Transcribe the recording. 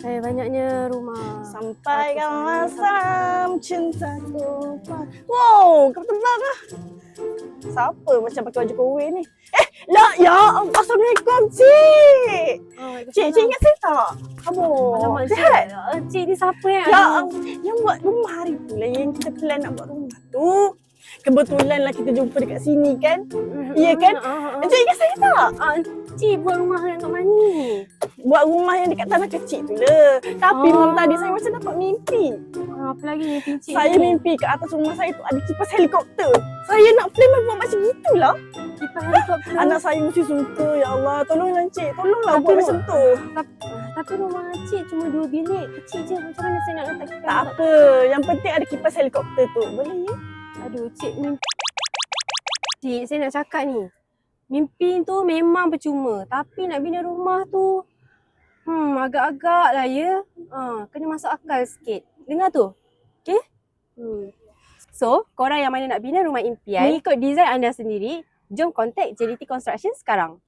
Banyaknya rumah. Sampai kau masam cintaku. Wow, kau tebak lah. Siapa macam pakai baju kowe ni? Lah, ya Allah, Assalamualaikum, Cik. Cik ingat saya tak? Kamu sihat? Cik ni siapa ya? Ya Allah, yang buat rumah hari tu lah yang kita plan nak buat rumah tu. Kebetulan lah kita jumpa dekat sini kan? Iya kan? Cik ingat saya tak? Cik buat rumah yang kat mana ni? Buat rumah yang dekat tanah kecil tu lah. Tapi malam tadi saya macam dapat mimpi. Apa lagi mimpi cik? Saya mimpi kat atas rumah saya tu ada kipas helikopter. Saya nak plan buat macam gitulah. Kipas helikopter. Anak saya mesti suka, ya Allah. Tolonglah Cik, tolonglah Tapi buat macam tu. Tapi rumah cik cuma 2 bilik. Kecil je. Macam mana saya nak letak kipas? Tak apa, yang penting ada kipas helikopter tu. Boleh ya? Aduh, cik mimpi. Cik, saya nak cakap ni. Mimpi tu memang percuma. Tapi nak bina rumah tu, agak-agak lah ya. Kena masuk akal sikit. Dengar tu? Okay? So, korang yang mana nak bina rumah impian, mengikut design anda sendiri, jom contact JDT Construction sekarang.